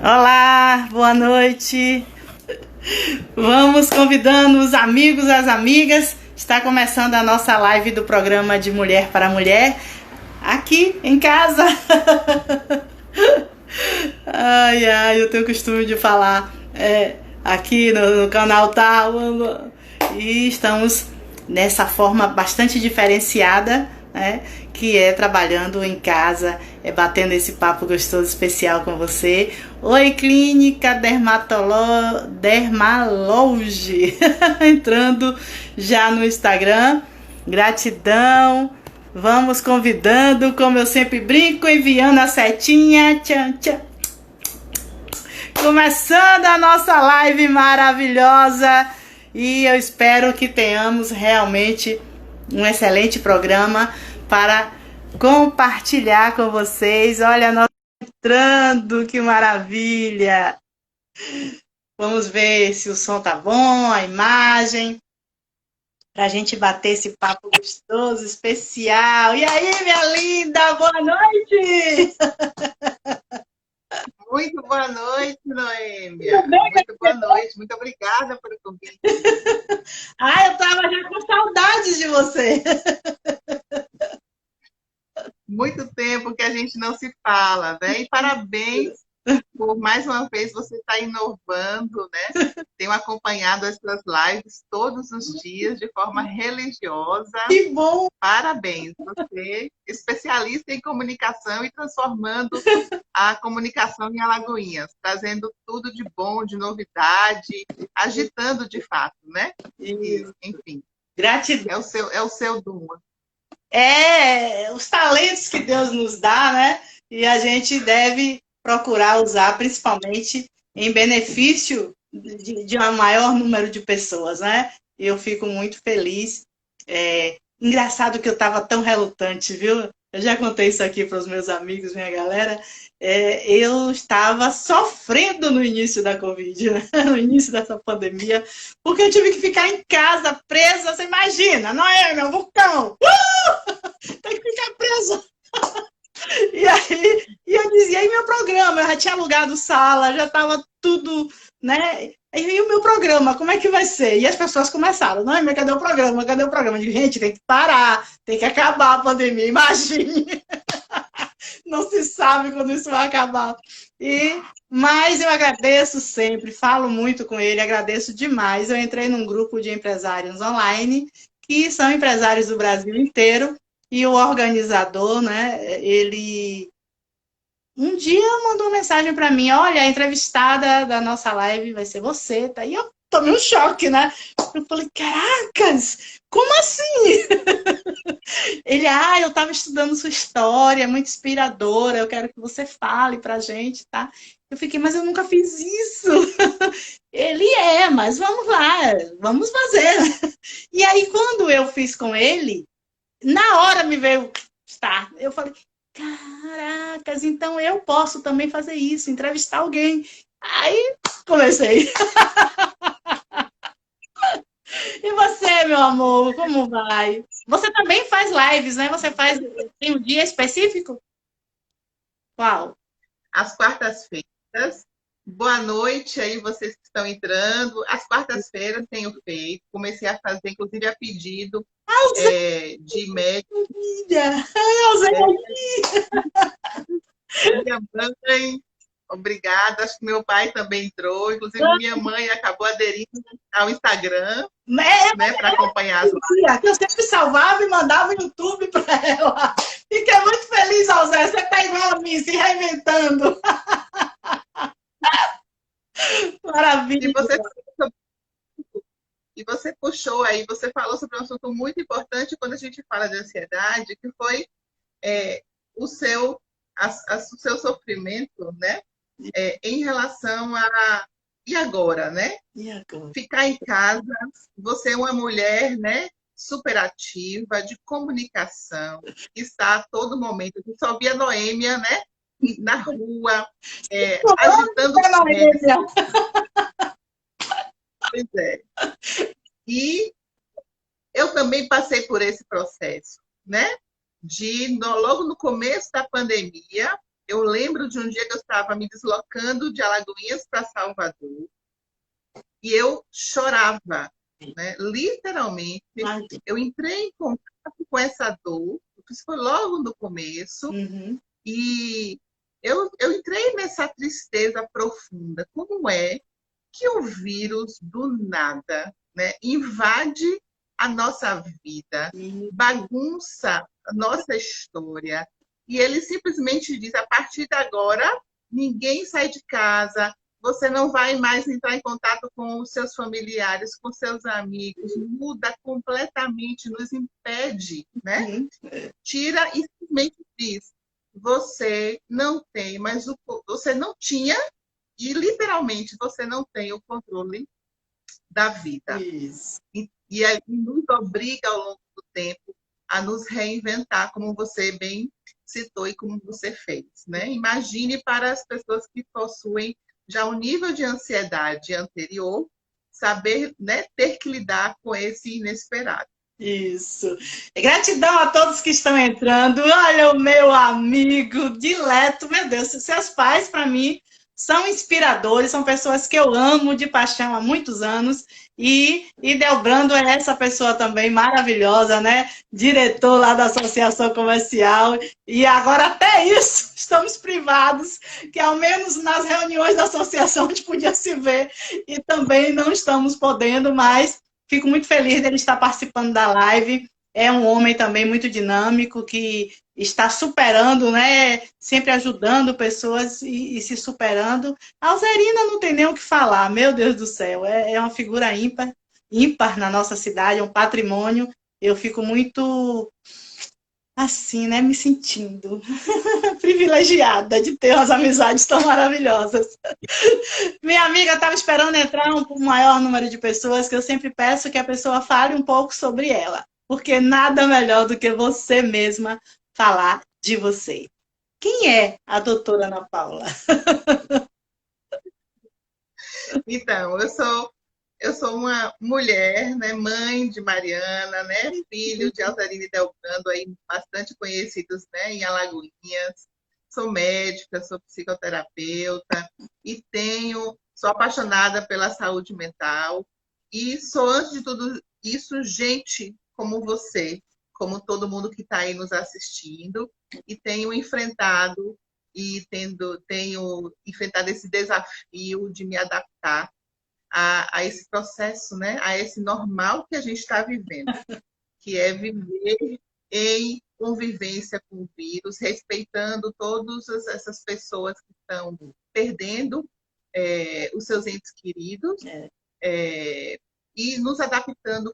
Olá, boa noite. Vamos convidando os amigos, as amigas. Está começando a nossa live do programa de Mulher para Mulher, aqui em casa. Eu tenho o costume de falar aqui no canal tal. E estamos nessa forma bastante diferenciada, né? Que é trabalhando em casa, batendo esse papo gostoso, especial com você. Oi, Clínica Dermaloge, entrando já no Instagram. Gratidão. Vamos convidando, como eu sempre brinco, enviando a setinha. Tchan, tchan. Começando a nossa live maravilhosa. E eu espero que tenhamos realmente um excelente programa para compartilhar com vocês. Olha, nós entrando, que maravilha! Vamos ver se o som tá bom, a imagem, para a gente bater esse papo gostoso, especial. E aí, minha linda, boa noite! Muito boa noite, Noêmia. Muito boa noite. Muito obrigada pelo convite. Eu estava já com saudades de você. Muito tempo que a gente não se fala, né? E parabéns por mais uma vez você estar inovando, né? Tenho acompanhado as suas lives todos os dias de forma religiosa. Que bom! Parabéns, você é especialista em comunicação e transformando a comunicação em Alagoinhas, trazendo tudo de bom, de novidade, agitando de fato, né? E, enfim. Gratidão. É o seu dom. Os talentos que Deus nos dá, né? E a gente deve procurar usar, principalmente em benefício de um maior número de pessoas, né? E eu fico muito feliz. Engraçado que eu estava tão relutante, viu? Eu já contei isso aqui para os meus amigos, minha galera. Eu estava sofrendo no início da Covid, né? No início dessa pandemia, porque eu tive que ficar em casa, presa, você imagina, não é, meu vulcão? Tem que ficar presa. E eu dizia, e meu programa? Eu já tinha alugado sala, já estava tudo, né? E o meu programa, como é que vai ser? E as pessoas começaram, não, mas cadê o programa? Cadê o programa? Eu digo, gente, tem que parar, tem que acabar a pandemia, imagine. Não se sabe quando isso vai acabar. Mas eu agradeço sempre, falo muito com ele, agradeço demais. Eu entrei num grupo de empresários online, que são empresários do Brasil inteiro, e o organizador, né, ele um dia mandou uma mensagem para mim, olha, a entrevistada da nossa live vai ser você, tá? E eu tomei um choque, né? Eu falei, caracas, como assim? Ele, eu estava estudando sua história, é muito inspiradora, eu quero que você fale pra gente, tá? Eu fiquei, mas eu nunca fiz isso. Ele mas vamos lá, vamos fazer. E aí, quando eu fiz com ele, na hora me veio estar. Eu falei, caracas, então eu posso também fazer isso, entrevistar alguém. Aí comecei. E você, meu amor, como vai? Você também faz lives, né? Tem um dia específico? Qual? Às quartas-feiras. Boa noite aí, vocês que estão entrando. Às quartas-feiras tenho feito. Comecei a fazer, inclusive, a pedido de médico. Minha mãe, obrigada. Acho que meu pai também entrou. Inclusive, minha mãe acabou aderindo ao Instagram, né, para acompanhar as lives. Que eu sempre salvava e mandava o YouTube para ela. Fiquei muito feliz, Alzé. Você está igual a mim, se reinventando. Maravilha. E você puxou aí, você falou sobre um assunto muito importante quando a gente fala de ansiedade, que foi o seu sofrimento, né? Em relação a e agora, né? Ficar em casa, você é uma mulher, né? Superativa, de comunicação, que está a todo momento. A gente só via Noêmia, né? Na rua, agitando o pé. Pois é. E eu também passei por esse processo, né? Logo no começo da pandemia, Eu lembro de um dia que eu estava me deslocando de Alagoinhas para Salvador e eu chorava, né? Literalmente, eu entrei em contato com essa dor, isso foi logo no começo, e eu entrei nessa tristeza profunda. Como é que o vírus, do nada, né, invade a nossa vida, bagunça a nossa história, e ele simplesmente diz, a partir de agora, ninguém sai de casa, você não vai mais entrar em contato com os seus familiares, com seus amigos, muda completamente, nos impede, né? Tira e simplesmente diz, você não tem, mas você não tinha e literalmente você não tem o controle da vida. Isso. E aí nos obriga ao longo do tempo a nos reinventar, como você bem citou e como você fez, né? Imagine para as pessoas que possuem já um nível de ansiedade anterior, saber, né, ter que lidar com esse inesperado. Isso. Gratidão a todos que estão entrando. Olha o meu amigo dileto, meu Deus, seus pais, para mim, são inspiradores, são pessoas que eu amo de paixão há muitos anos. E Delbrando é essa pessoa também maravilhosa, né? Diretor lá da Associação Comercial. E agora até isso, estamos privados, que ao menos nas reuniões da associação a gente podia se ver e também não estamos podendo, mas fico muito feliz dele estar participando da live. É um homem também muito dinâmico, que está superando, né? Sempre ajudando pessoas e se superando. A Alzerina não tem nem o que falar, meu Deus do céu. É uma figura ímpar na nossa cidade, é um patrimônio. Eu fico muito assim, né? Me sentindo privilegiada de ter umas amizades tão maravilhosas. Minha amiga estava esperando entrar um maior número de pessoas, que eu sempre peço que a pessoa fale um pouco sobre ela, porque nada melhor do que você mesma falar de você. Quem é a doutora Ana Paula? Então, eu sou uma mulher, né, mãe de Mariana, né, filho de Alzerina e Delbrando, aí bastante conhecidos, né, em Alagoinhas. Sou médica, sou psicoterapeuta e sou apaixonada pela saúde mental e sou, antes de tudo isso, gente como você, como todo mundo que está aí nos assistindo, e tenho enfrentado tenho enfrentado esse desafio de me adaptar a esse processo, né? A esse normal que a gente está vivendo, que é viver em convivência com o vírus, respeitando todas essas pessoas que estão perdendo os seus entes queridos, e nos adaptando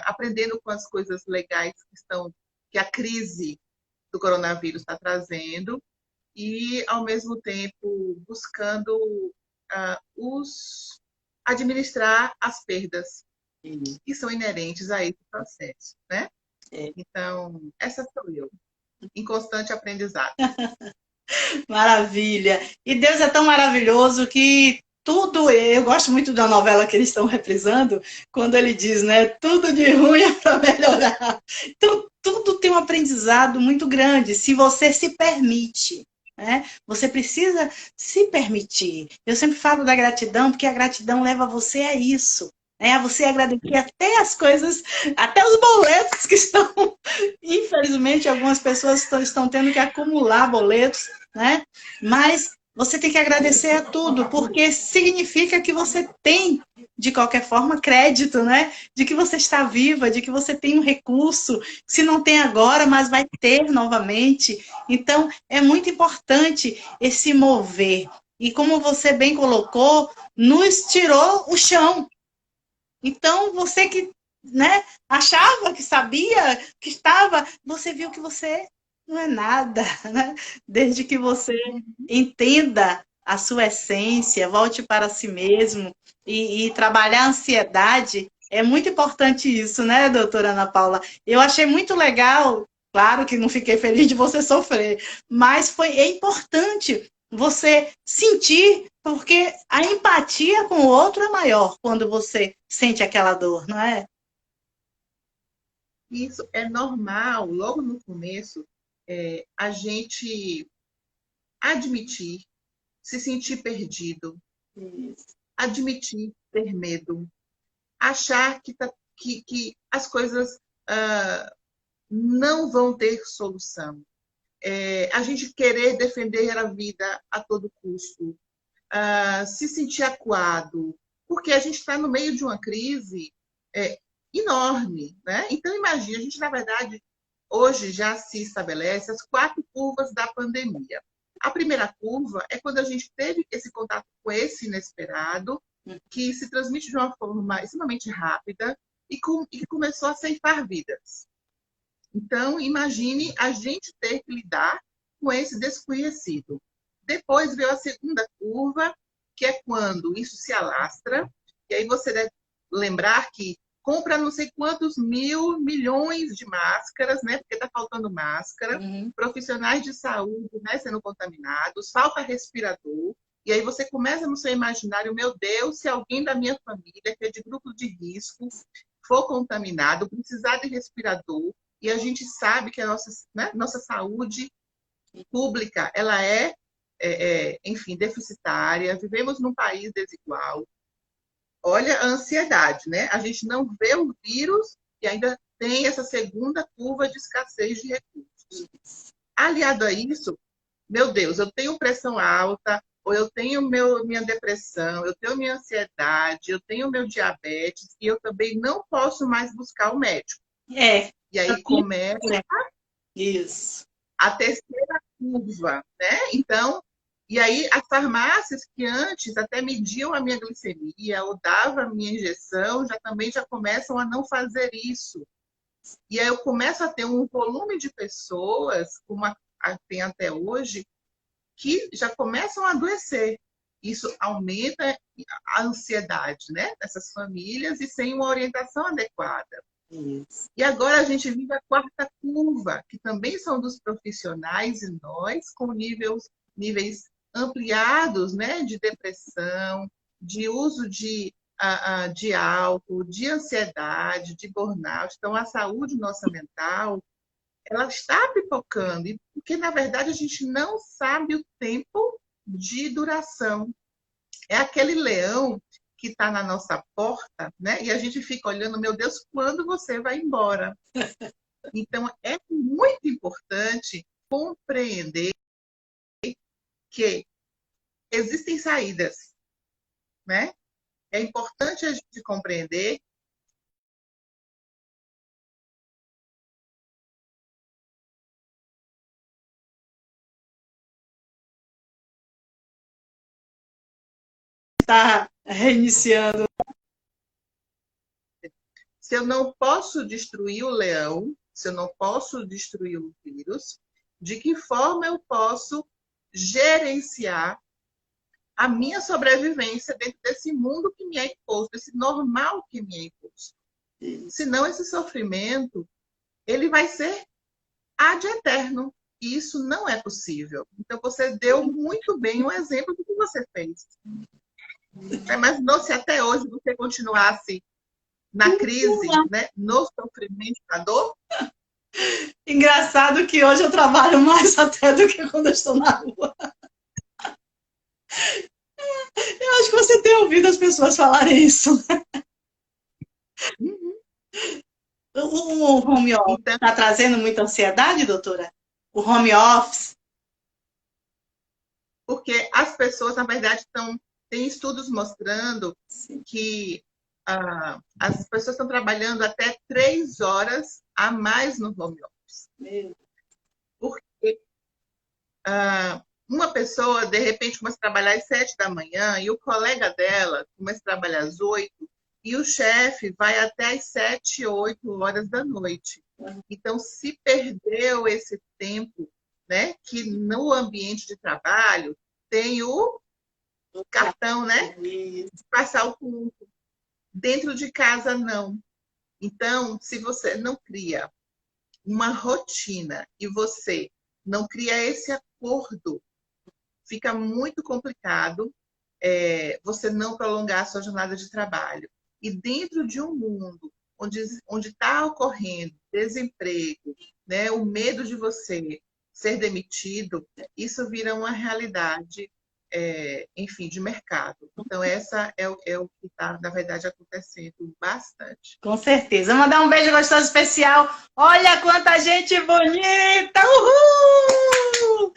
aprendendo com as coisas legais que a crise do coronavírus está trazendo, e, ao mesmo tempo, buscando administrar as perdas que são inerentes a esse processo, né? Então, essa sou eu, em constante aprendizado. Maravilha! E Deus é tão maravilhoso que tudo, eu gosto muito da novela que eles estão reprisando, quando ele diz, né, tudo de ruim é para melhorar. Então, tudo tem um aprendizado muito grande, se você se permite. Né? Você precisa se permitir. Eu sempre falo da gratidão, porque a gratidão leva você a isso. Né? A você agradecer até as coisas, até os boletos que estão, infelizmente, algumas pessoas estão tendo que acumular boletos, né? Mas você tem que agradecer a tudo, porque significa que você tem, de qualquer forma, crédito, né? De que você está viva, de que você tem um recurso, se não tem agora, mas vai ter novamente. Então, é muito importante esse mover. E como você bem colocou, nos tirou o chão. Então, você que, né, achava que sabia, que estava, você viu que você não é nada, né? Desde que você entenda a sua essência, volte para si mesmo e trabalhar a ansiedade, é muito importante isso, né, doutora Ana Paula? Eu achei muito legal, claro que não fiquei feliz de você sofrer, mas é importante você sentir, porque a empatia com o outro é maior quando você sente aquela dor, não é? Isso é normal, logo no começo, a gente admitir, se sentir perdido, admitir ter medo, achar que as coisas não vão ter solução. A gente querer defender a vida a todo custo, se sentir acuado, porque a gente está no meio de uma crise enorme, né? Então, imagina, a gente, na verdade, hoje já se estabelece as 4 curvas da pandemia. A primeira curva é quando a gente teve esse contato com esse inesperado, que se transmite de uma forma extremamente rápida e que começou a ceifar vidas. Então, imagine a gente ter que lidar com esse desconhecido. Depois veio a segunda curva, que é quando isso se alastra, e aí você deve lembrar que compra não sei quantos milhões de máscaras, né? Porque está faltando máscara, profissionais de saúde, né, sendo contaminados, falta respirador, e aí você começa no seu imaginário, meu Deus, se alguém da minha família, que é de grupo de risco, for contaminado, precisar de respirador, e a gente sabe que a nossa saúde pública, ela enfim, deficitária, vivemos num país desigual. Olha a ansiedade, né? A gente não vê o vírus e ainda tem essa segunda curva de escassez de recursos. Aliado a isso, meu Deus, eu tenho pressão alta, ou eu tenho minha depressão, eu tenho minha ansiedade, eu tenho meu diabetes, e eu também não posso mais buscar o médico. E aí começa a terceira curva, né? Então, e aí as farmácias que antes até mediam a minha glicemia ou davam a minha injeção, também já começam a não fazer isso. E aí eu começo a ter um volume de pessoas, como tem até hoje, que já começam a adoecer. Isso aumenta a ansiedade, né, dessas famílias e sem uma orientação adequada. Isso. E agora a gente vive a quarta curva, que também são dos profissionais e nós, com níveis ampliados, né, de depressão, de uso de álcool, de ansiedade, de burnout. Então, a saúde nossa mental, ela está pipocando, porque, na verdade, a gente não sabe o tempo de duração. É aquele leão que está na nossa porta, né? E a gente fica olhando, meu Deus, quando você vai embora? Então, é muito importante compreender que existem saídas, né? É importante a gente compreender está reiniciando. Se eu não posso destruir o leão, se eu não posso destruir o vírus, de que forma eu posso gerenciar a minha sobrevivência dentro desse mundo que me é imposto, esse normal que me é imposto? Senão esse sofrimento, ele vai ser ad eterno. E isso não é possível. Então, você deu muito bem um exemplo do que você fez. Mas não, se até hoje você continuasse na crise, né, no sofrimento, na dor. Engraçado que hoje eu trabalho mais até do que quando eu estou na rua. Eu acho que você tem ouvido as pessoas falarem isso. O home office está trazendo muita ansiedade, doutora? O home office? Porque as pessoas, na verdade, tem estudos mostrando que as pessoas estão trabalhando até 3 horas a mais no home office. Porque uma pessoa, de repente, começa a trabalhar às 7 da manhã e o colega dela começa a trabalhar às 8 e o chefe vai até às 7, 8 horas da noite. Então, se perdeu esse tempo, né, que no ambiente de trabalho tem o cartão, né, de passar o ponto. Dentro de casa, não. Então, se você não cria uma rotina e você não cria esse acordo, fica muito complicado você não prolongar a sua jornada de trabalho. E dentro de um mundo onde está ocorrendo desemprego, né, o medo de você ser demitido, isso vira uma realidade, enfim, de mercado. Então, essa é o que está, na verdade, acontecendo bastante. Com certeza. Vou mandar um beijo gostoso especial. Olha quanta gente bonita! Uhul!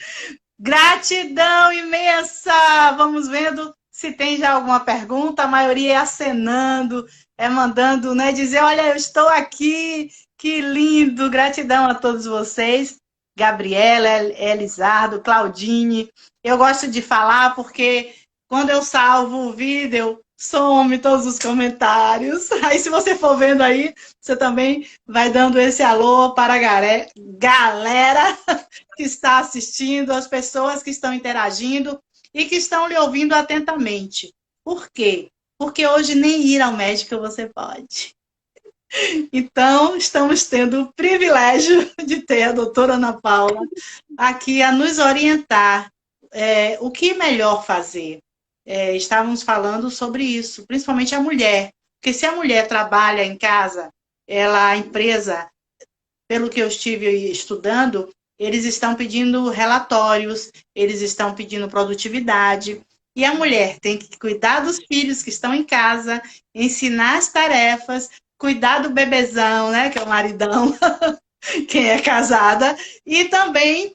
Gratidão imensa! Vamos vendo se tem já alguma pergunta. A maioria é acenando, é mandando, né? Dizer, olha, eu estou aqui. Que lindo! Gratidão a todos vocês. Gabriela, Elisardo, Claudine. Eu gosto de falar porque quando eu salvo o vídeo, some todos os comentários. Aí, se você for vendo aí, você também vai dando esse alô para a galera que está assistindo, as pessoas que estão interagindo e que estão lhe ouvindo atentamente. Por quê? Porque hoje nem ir ao médico você pode. Então, estamos tendo o privilégio de ter a doutora Ana Paula aqui a nos orientar o que melhor fazer. Estávamos falando sobre isso, principalmente a mulher. Porque se a mulher trabalha em casa, a empresa, pelo que eu estive estudando, eles estão pedindo relatórios, eles estão pedindo produtividade. E a mulher tem que cuidar dos filhos que estão em casa, ensinar as tarefas, cuidar do bebezão, né, que é o maridão, quem é casada, e também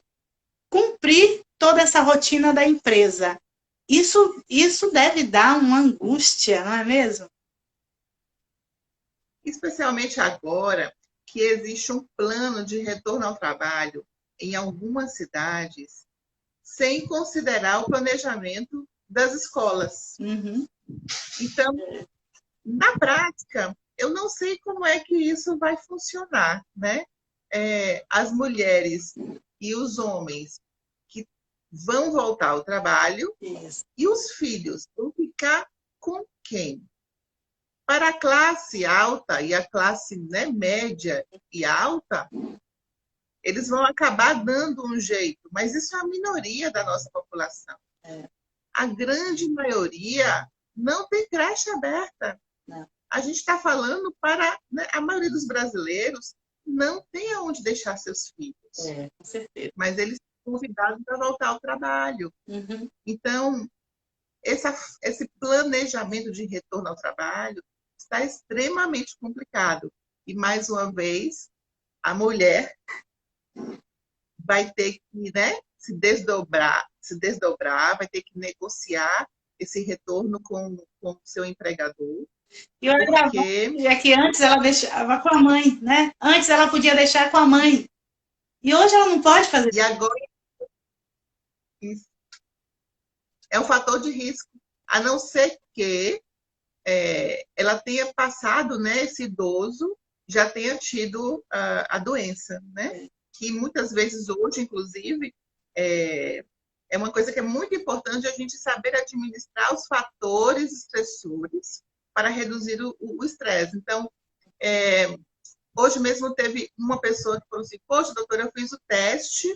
cumprir toda essa rotina da empresa. Isso deve dar uma angústia, não é mesmo? Especialmente agora que existe um plano de retorno ao trabalho em algumas cidades, sem considerar o planejamento das escolas. Uhum. Então, na prática, eu não sei como é que isso vai funcionar, né? As mulheres e os homens que vão voltar ao trabalho, Isso. E os filhos vão ficar com quem? Para a classe alta e a classe, né, média e alta, eles vão acabar dando um jeito, mas isso é a minoria da nossa população. A grande maioria não tem creche aberta. Não. A gente está falando para, né, a maioria dos brasileiros não tem aonde deixar seus filhos. Com certeza. Mas eles são convidados para voltar ao trabalho. Uhum. Então, esse planejamento de retorno ao trabalho está extremamente complicado. E, mais uma vez, a mulher vai ter que, né, se desdobrar, vai ter que negociar esse retorno com o seu empregador. E olha, é que antes ela deixava com a mãe, né? Antes ela podia deixar com a mãe. E hoje ela não pode fazer. E agora é um fator de risco, a não ser que ela tenha passado, né, esse idoso já tenha tido a doença, né? Que muitas vezes hoje, inclusive, é uma coisa que é muito importante a gente saber administrar os fatores estressores para reduzir o estresse. Então, hoje mesmo teve uma pessoa que falou assim, poxa, doutora, eu fiz o teste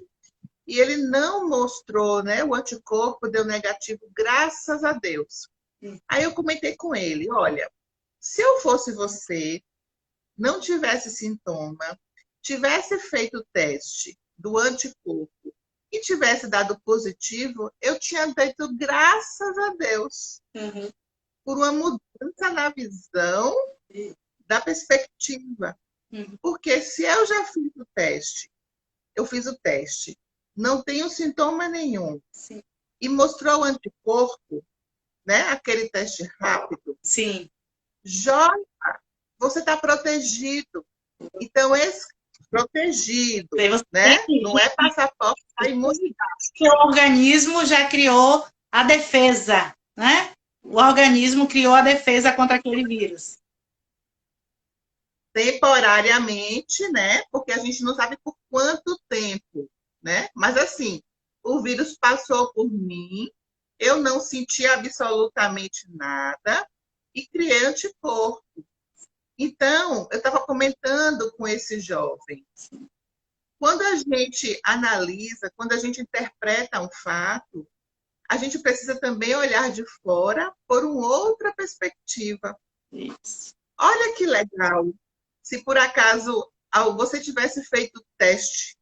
e ele não mostrou, né, o anticorpo, deu negativo, graças a Deus. Aí eu comentei com ele, olha, se eu fosse você, não tivesse sintoma, tivesse feito o teste do anticorpo e tivesse dado positivo, eu tinha feito graças a Deus. Uhum. Por uma mudança na visão da perspectiva. Uhum. Porque se eu já fiz o teste, não tenho sintoma nenhum, Sim. E mostrou o anticorpo, né? Aquele teste rápido. Sim. Joia, você está protegido. Então, protegido, né? Não é passaporte da imunidade. Que o organismo já criou a defesa, né? O organismo criou a defesa contra aquele vírus. Temporariamente, né? Porque a gente não sabe por quanto tempo, né? Mas assim, o vírus passou por mim, eu não senti absolutamente nada e criei anticorpo. Então, eu estava comentando com esse jovem. Quando a gente analisa, quando a gente interpreta um fato, a gente precisa também olhar de fora por uma outra perspectiva. Isso. Olha que legal. Se por acaso você tivesse feito o teste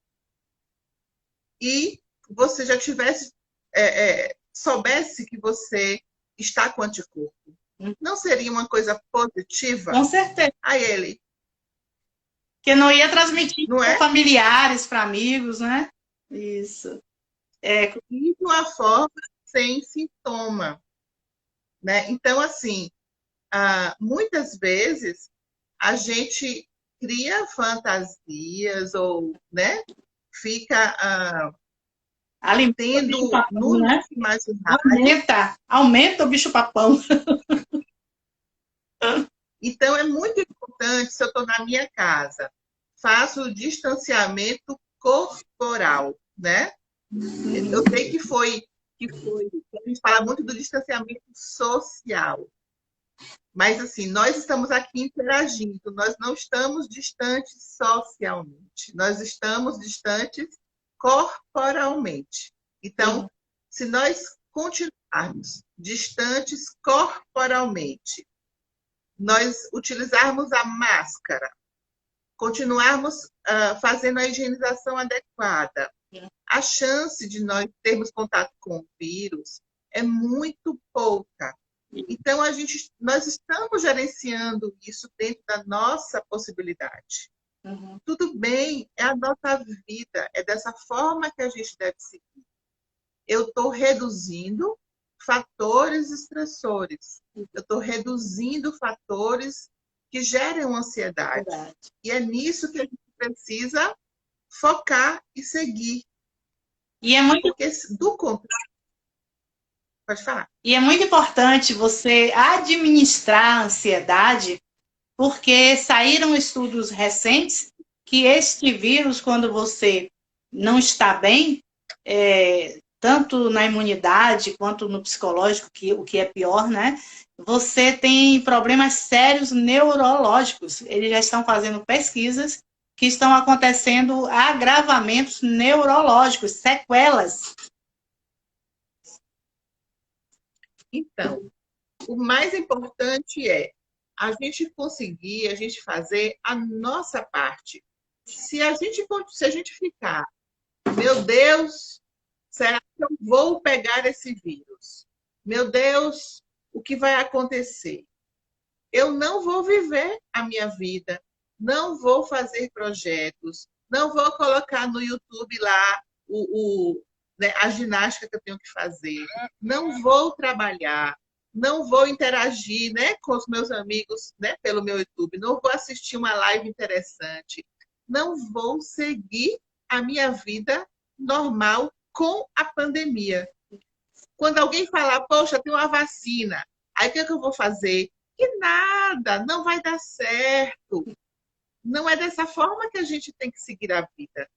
e você já tivesse, soubesse que você está com anticorpo. Não seria uma coisa positiva? Com certeza. A ele. Que não ia transmitir Não para é? familiares, para amigos, né? Isso. E de uma forma sem sintoma. Né? Então, assim, muitas vezes a gente cria fantasias ou, né, fica Alimenta o bicho tendo papão, no né? nosso imaginário. Aumenta o bicho papão. Então, é muito importante, se eu estou na minha casa, faço o distanciamento corporal, né? Eu sei que a gente fala muito do distanciamento social. Mas, assim, nós estamos aqui interagindo, nós não estamos distantes socialmente, nós estamos distantes corporalmente. Então, se nós continuarmos distantes corporalmente, nós utilizarmos a máscara, continuarmos fazendo a higienização adequada, a chance de nós termos contato com o vírus é muito pouca. Então, nós estamos gerenciando isso dentro da nossa possibilidade. Uhum. Tudo bem, é a nossa vida, é dessa forma que a gente deve seguir. Eu estou reduzindo fatores estressores, eu estou reduzindo fatores que geram ansiedade. Verdade. E é nisso que a gente precisa focar e seguir. E é muito... Porque, do contrário, pode falar. E é muito importante você administrar a ansiedade, porque saíram estudos recentes que este vírus, quando você não está bem, tanto na imunidade quanto no psicológico, o que é pior, né? Você tem problemas sérios neurológicos. Eles já estão fazendo pesquisas que estão acontecendo agravamentos neurológicos, sequelas. Então, o mais importante é a gente conseguir, a gente fazer a nossa parte. Se a gente ficar, meu Deus, será que eu vou pegar esse vírus? Meu Deus, o que vai acontecer? Eu não vou viver a minha vida, não vou fazer projetos, não vou colocar no YouTube lá né, a ginástica que eu tenho que fazer, não vou trabalhar, não vou interagir, né, com os meus amigos, né, pelo meu YouTube, não vou assistir uma live interessante, não vou seguir a minha vida normal com a pandemia. Quando alguém falar, poxa, tem uma vacina, aí o que eu vou fazer? Que nada, não vai dar certo. Não é dessa forma que a gente tem que seguir a vida.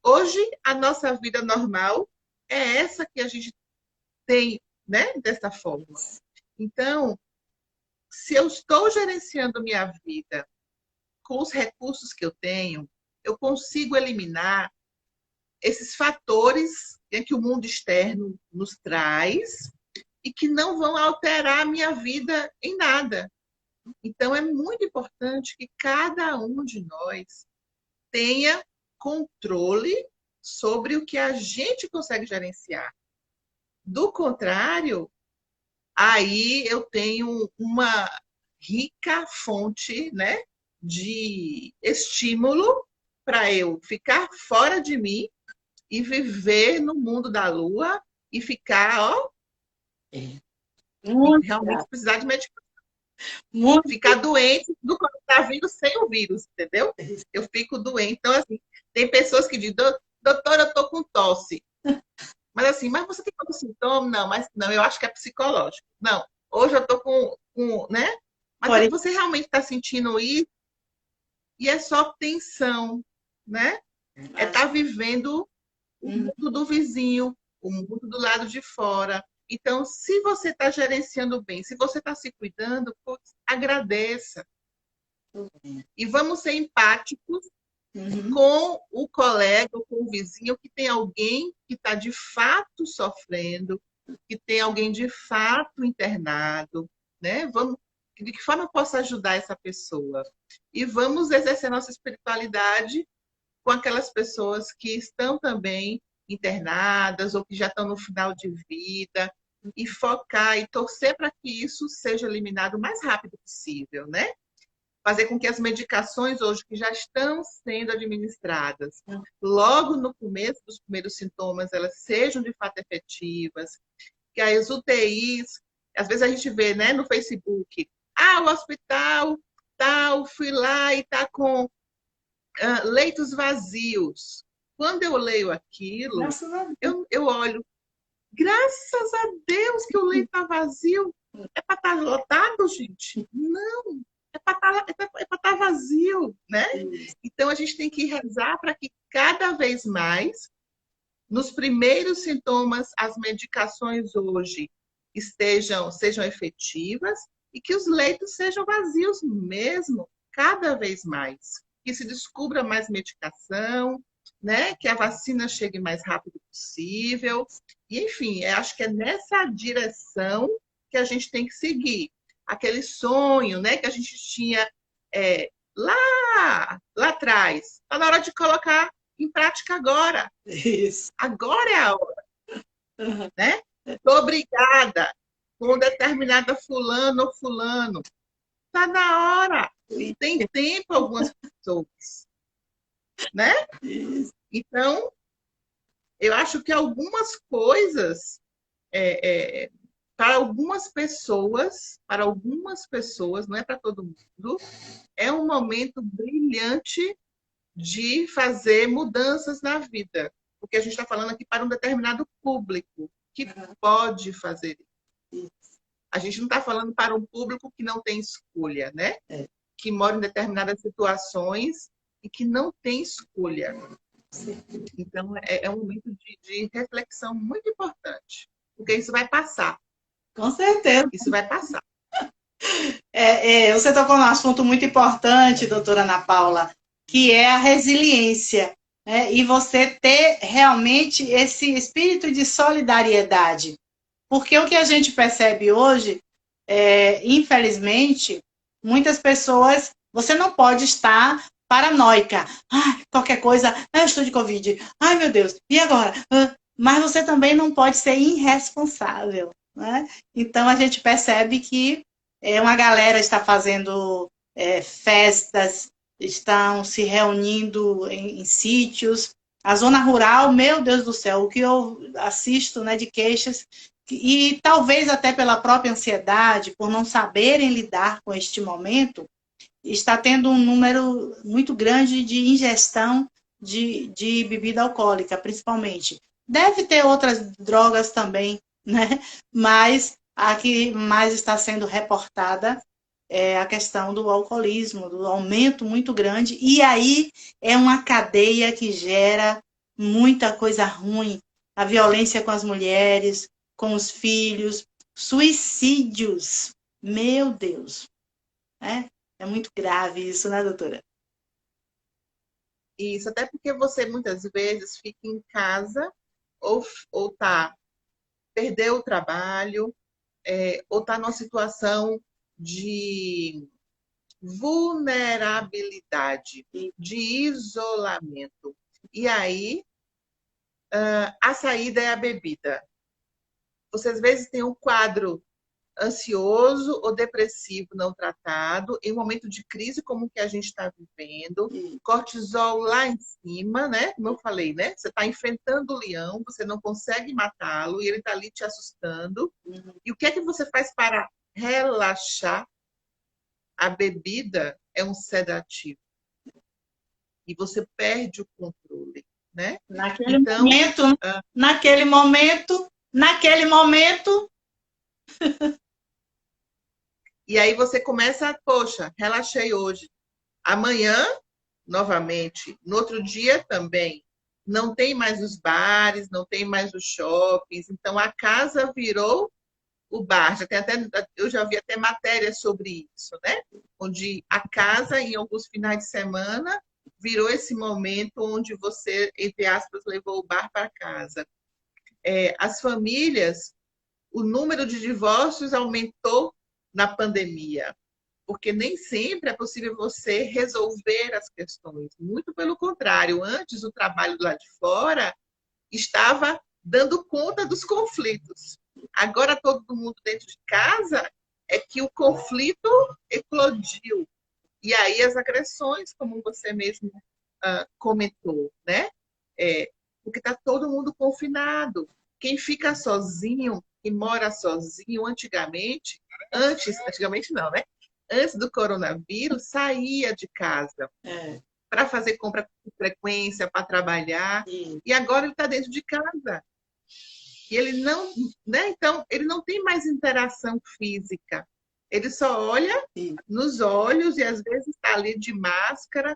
Hoje, a nossa vida normal é essa que a gente tem, né, dessa forma. Então, se eu estou gerenciando minha vida com os recursos que eu tenho, eu consigo eliminar esses fatores que o mundo externo nos traz e que não vão alterar a minha vida em nada. Então, é muito importante que cada um de nós tenha controle sobre o que a gente consegue gerenciar. Do contrário, aí eu tenho uma rica fonte, né, de estímulo para eu ficar fora de mim e viver no mundo da lua e ficar, realmente precisar de medicação. Ficar doente do coronavírus sem o vírus, entendeu? Eu fico doente. Então, assim, tem pessoas que dizem, doutora, eu tô com tosse. Mas assim, mas você tem algum sintoma? Não, mas não, eu acho que é psicológico. Não, hoje eu tô com né? Mas você realmente está sentindo isso? E é só tensão, né? É estar vivendo o mundo do vizinho, o mundo do lado de fora. Então, se você está gerenciando bem, se você está se cuidando, agradeça. E vamos ser empáticos com o colega, com o vizinho, que tem alguém que está de fato sofrendo, que tem alguém de fato internado, né? De que forma eu posso ajudar essa pessoa? E vamos exercer nossa espiritualidade com aquelas pessoas que estão também internadas ou que já estão no final de vida, e focar e torcer para que isso seja eliminado o mais rápido possível, né? Fazer com que as medicações hoje que já estão sendo administradas, logo no começo dos primeiros sintomas, elas sejam de fato efetivas, que as UTIs, às vezes a gente vê, né, no Facebook, o hospital tal, fui lá e está com leitos vazios. Quando eu leio aquilo, eu olho, graças a Deus que o leito está vazio. É para estar lotado, gente? Não, é para estar vazio, né? Então a gente tem que rezar para que cada vez mais, nos primeiros sintomas, as medicações hoje sejam efetivas e que os leitos sejam vazios mesmo, cada vez mais. Que se descubra mais medicação, né? Que a vacina chegue mais rápido possível. E, enfim, acho que é nessa direção que a gente tem que seguir. Aquele sonho, né, que a gente tinha lá atrás. Está na hora de colocar em prática agora. Isso. Agora é a hora. Né? Estou obrigada com determinada fulano ou fulano. Está na hora. Tem tempo algumas pessoas. Né? Então, eu acho que algumas coisas, para algumas pessoas, não é para todo mundo, é um momento brilhante de fazer mudanças na vida. Porque a gente está falando aqui para um determinado público que pode fazer isso. A gente não está falando para um público que não tem escolha, né? Que mora em determinadas situações e que não tem escolha. Então, é um momento de reflexão muito importante, porque isso vai passar. Com certeza. Isso vai passar. Você tocou num assunto muito importante, doutora Ana Paula, que é a resiliência, né? E você ter realmente esse espírito de solidariedade. Porque o que a gente percebe hoje, infelizmente, muitas pessoas, você não pode estar paranoica. Qualquer coisa, eu estou de Covid. Ai, meu Deus, e agora? Mas você também não pode ser irresponsável, né? Então, a gente percebe que uma galera está fazendo festas, estão se reunindo em sítios. A zona rural, meu Deus do céu, o que eu assisto, né, de queixas, e talvez até pela própria ansiedade, por não saberem lidar com este momento, está tendo um número muito grande de ingestão de bebida alcoólica, principalmente. Deve ter outras drogas também, né? Mas a que mais está sendo reportada é a questão do alcoolismo, do aumento muito grande, e aí é uma cadeia que gera muita coisa ruim, a violência com as mulheres, com os filhos, suicídios, meu Deus, é muito grave isso, né, doutora? Isso, até porque você muitas vezes fica em casa ou perdeu o trabalho, ou está numa situação de vulnerabilidade, de isolamento. E aí, a saída é a bebida. Você, às vezes, tem um quadro ansioso ou depressivo não tratado, em um momento de crise como o que a gente está vivendo, cortisol lá em cima, né? Como eu falei, né? Você está enfrentando o leão, você não consegue matá-lo e ele está ali te assustando. E o que é que você faz para relaxar? A bebida é um sedativo. E você perde o controle, né? Naquele momento. E aí você começa, poxa, relaxei hoje. Amanhã, novamente. No outro dia também. Não tem mais os bares, não tem mais os shoppings. Então, a casa virou o bar. Eu já vi até matérias sobre isso, né? Onde a casa, em alguns finais de semana, virou esse momento onde você, entre aspas, levou o bar para casa. As famílias, o número de divórcios aumentou na pandemia, porque nem sempre é possível você resolver as questões. Muito pelo contrário, antes o trabalho lá de fora estava dando conta dos conflitos. Agora, todo mundo dentro de casa, é que o conflito eclodiu. E aí as agressões, como você mesmo comentou, né? Porque está todo mundo confinado. Quem fica sozinho e mora sozinho antigamente não, né? Antes do coronavírus, saía de casa para fazer compra com frequência, para trabalhar. E agora ele está dentro de casa. E ele não, né? Então, ele não tem mais interação física. Ele só olha nos olhos e às vezes está ali de máscara.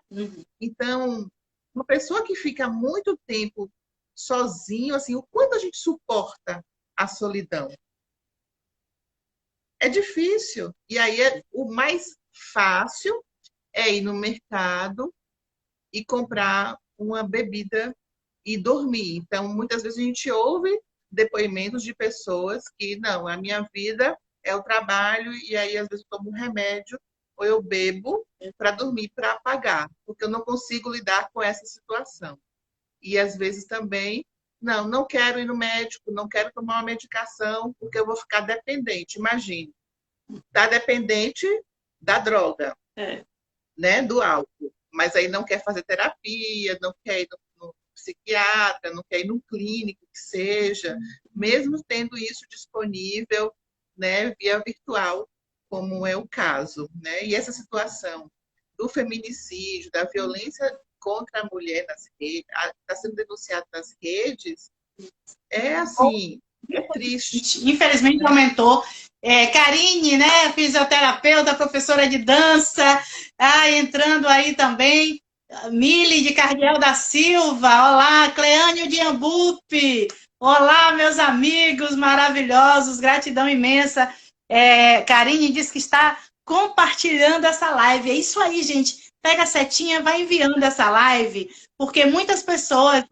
Então, uma pessoa que fica muito tempo sozinho, assim, o quanto a gente suporta a solidão? É difícil. E aí o mais fácil é ir no mercado e comprar uma bebida e dormir. Então, muitas vezes a gente ouve depoimentos de pessoas que, não, a minha vida é o trabalho, e aí às vezes eu tomo um remédio ou eu bebo para dormir, para apagar, porque eu não consigo lidar com essa situação. E às vezes também, não quero ir no médico, não quero tomar uma medicação, porque eu vou ficar dependente. Imagine, está dependente da droga, né, do álcool, mas aí não quer fazer terapia, não quer ir no psiquiatra, não quer ir no clínico, que seja, mesmo tendo isso disponível, né, via virtual, como é o caso, né? E essa situação do feminicídio, da violência contra a mulher nas redes, está sendo denunciado nas redes, é assim, é triste. Infelizmente aumentou. Karine, né, fisioterapeuta, professora de dança, entrando aí também. Mili de Cardiel da Silva, olá, Cleânio de Ambupe, olá, meus amigos maravilhosos, gratidão imensa. Karine diz que está compartilhando essa live. É isso aí, gente. Pega a setinha, vai enviando essa live, porque muitas pessoas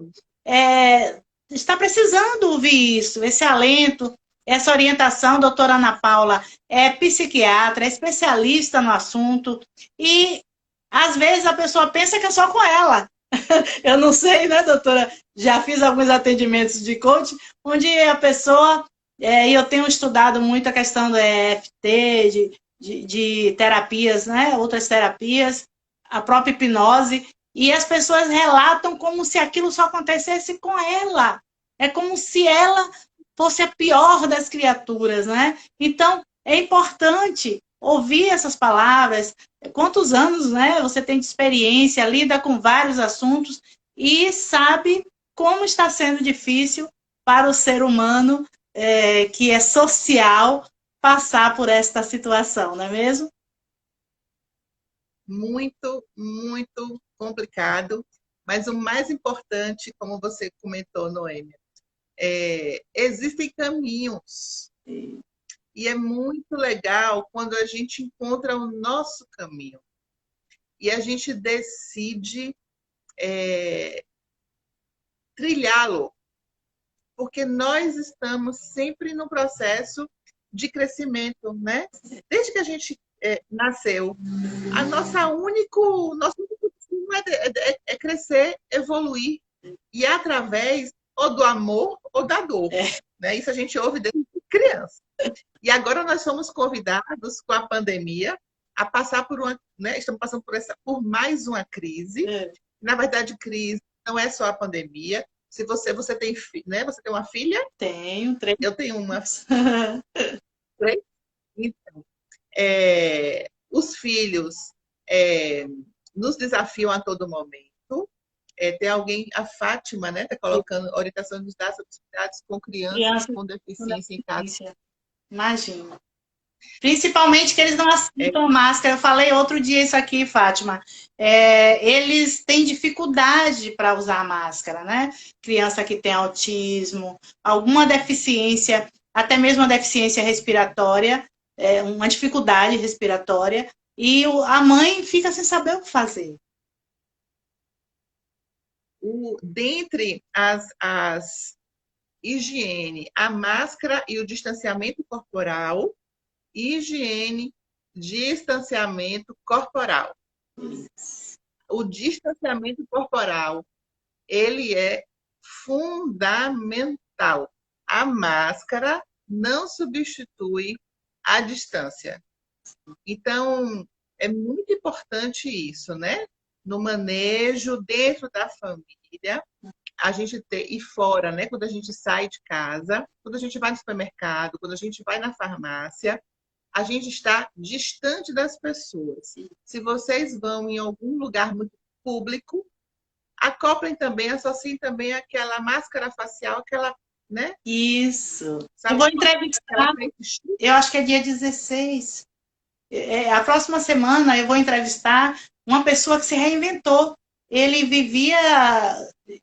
estão precisando ouvir isso, esse alento, essa orientação. Doutora Ana Paula é psiquiatra, é especialista no assunto, e às vezes a pessoa pensa que é só com ela. Eu não sei, né, doutora? Já fiz alguns atendimentos de coaching, onde a pessoa, e eu tenho estudado muito a questão do EFT, de terapias, né, outras terapias, a própria hipnose, e as pessoas relatam como se aquilo só acontecesse com ela. É como se ela fosse a pior das criaturas, né? Então, é importante ouvir essas palavras. Quantos anos, né, você tem de experiência, lida com vários assuntos e sabe como está sendo difícil para o ser humano que é social passar por esta situação, não é mesmo? Muito, muito complicado, mas o mais importante, como você comentou, Noêmia, existem caminhos. E é muito legal quando a gente encontra o nosso caminho e a gente decide trilhá-lo, porque nós estamos sempre no processo de crescimento, né? Desde que a gente nasceu, nosso único destino é crescer, evoluir, e é através ou do amor ou da dor. Né? Isso a gente ouve desde criança. E agora nós somos convidados, com a pandemia, a passar por estamos passando por mais uma crise. Na verdade, crise não é só a pandemia. Se você tem, né? Você tem uma filha? Tenho, 3. Eu tenho uma. 3? Então, os filhos nos desafiam a todo momento. Tem alguém, a Fátima, né? Está colocando orientação dos dados sobre atividades com crianças com deficiência em casa. Imagina. Principalmente que eles não aceitam máscara. Eu falei outro dia isso aqui, Fátima. Eles têm dificuldade para usar a máscara, né? Criança que tem autismo, alguma deficiência, até mesmo a deficiência respiratória, uma dificuldade respiratória, e a mãe fica sem saber o que fazer. Dentre as higiene, a máscara e o distanciamento corporal, higiene, distanciamento corporal. O distanciamento corporal, ele é fundamental. A máscara não substitui a distância. Então, é muito importante isso, né? No manejo dentro da família, a gente ter, e fora, né? Quando a gente sai de casa, quando a gente vai no supermercado, quando a gente vai na farmácia, a gente está distante das pessoas. Se vocês vão em algum lugar muito público, acoplem também, associem também aquela máscara facial, aquela, né? Isso. Sabe, Eu vou entrevistar, eu acho que é dia 16. A próxima semana eu vou entrevistar uma pessoa que se reinventou. Ele vivia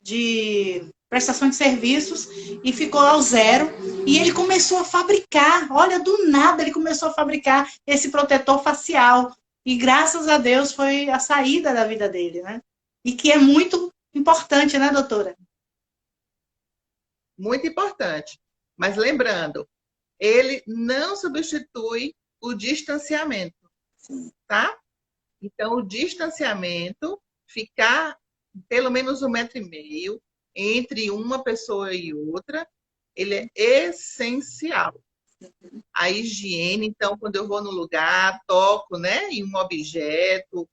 de prestação de serviços e ficou ao zero. E ele começou a fabricar, olha, do nada ele começou a fabricar esse protetor facial. E graças a Deus foi a saída da vida dele, né? E que é muito importante, né, doutora? Muito importante. Mas lembrando, ele não substitui o distanciamento, tá? Então, o distanciamento, ficar pelo menos 1,5 m entre uma pessoa e outra, ele é essencial. A higiene, então, quando eu vou no lugar, toco, né, em um objeto,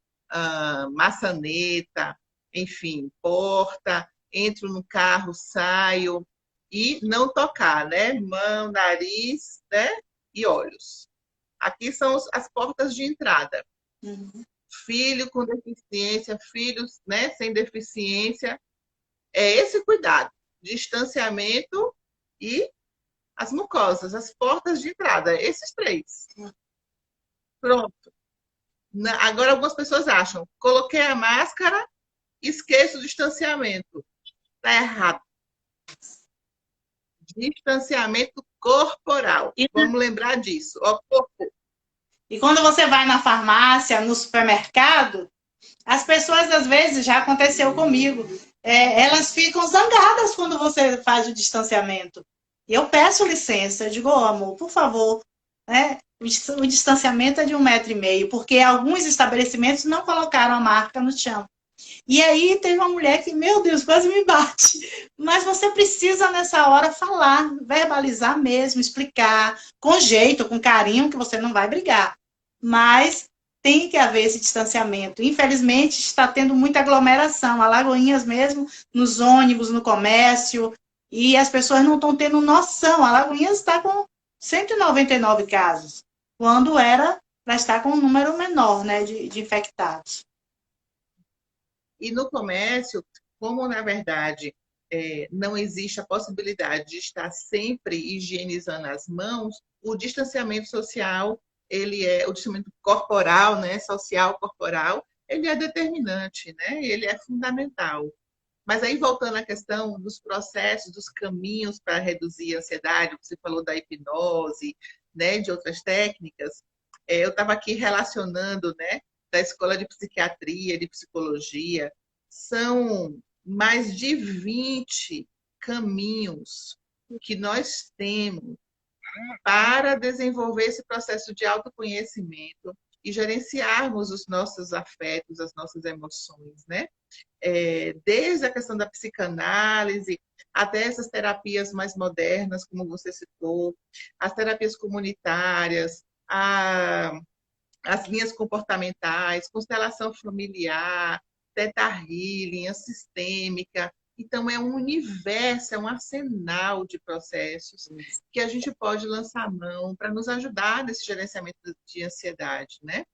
maçaneta, enfim, porta, entro no carro, saio, e não tocar, né? Mão, nariz, né? E olhos. Aqui são as portas de entrada. Uhum. Filho com deficiência, filhos, né, sem deficiência. É esse cuidado. Distanciamento e as mucosas, as portas de entrada. Esses 3. Pronto. Agora, algumas pessoas acham, coloquei a máscara, esqueço o distanciamento. Está errado. Distanciamento corporal. Vamos lembrar disso. Ó, corpo. E quando você vai na farmácia, no supermercado, as pessoas, às vezes, já aconteceu comigo, elas ficam zangadas quando você faz o distanciamento. E eu peço licença, eu digo, amor, por favor, né? O distanciamento é de 1,5 m, porque alguns estabelecimentos não colocaram a marca no chão. E aí teve uma mulher que, meu Deus, quase me bate. Mas você precisa, nessa hora, falar, verbalizar mesmo, explicar, com jeito, com carinho, que você não vai brigar. Mas tem que haver esse distanciamento. Infelizmente, está tendo muita aglomeração. Alagoinhas mesmo, nos ônibus, no comércio, e as pessoas não estão tendo noção. Alagoinhas está com 199 casos, quando era para estar com um número menor, né, de infectados. E no comércio, como na verdade não existe a possibilidade de estar sempre higienizando as mãos, o distanciamento social, o distanciamento corporal, né, social corporal, ele é determinante, né? Ele é fundamental. Mas aí, voltando à questão dos processos, dos caminhos para reduzir a ansiedade, você falou da hipnose, né, de outras técnicas, eu estava aqui relacionando, né, da Escola de Psiquiatria, de Psicologia, são mais de 20 caminhos que nós temos para desenvolver esse processo de autoconhecimento e gerenciarmos os nossos afetos, as nossas emoções, né? Desde a questão da psicanálise até essas terapias mais modernas, como você citou, as terapias comunitárias, as linhas comportamentais, constelação familiar, Theta Healing, a sistêmica. Então, é um universo, é um arsenal de processos que a gente pode lançar a mão para nos ajudar nesse gerenciamento de ansiedade, né?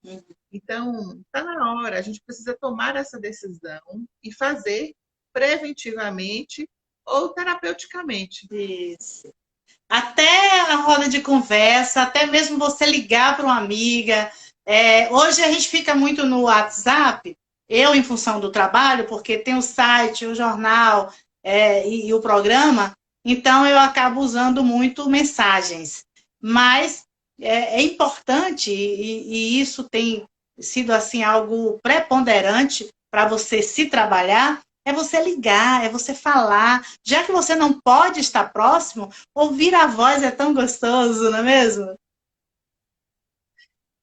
Então, está na hora, a gente precisa tomar essa decisão e fazer preventivamente ou terapeuticamente. Isso. Até a roda de conversa, até mesmo você ligar para uma amiga. Hoje a gente fica muito no WhatsApp, eu em função do trabalho, porque tem o site, o jornal e o programa, então eu acabo usando muito mensagens. Mas é importante, e isso tem sido assim algo preponderante para você se trabalhar, é você ligar, é você falar. Já que você não pode estar próximo, ouvir a voz é tão gostoso, não é mesmo?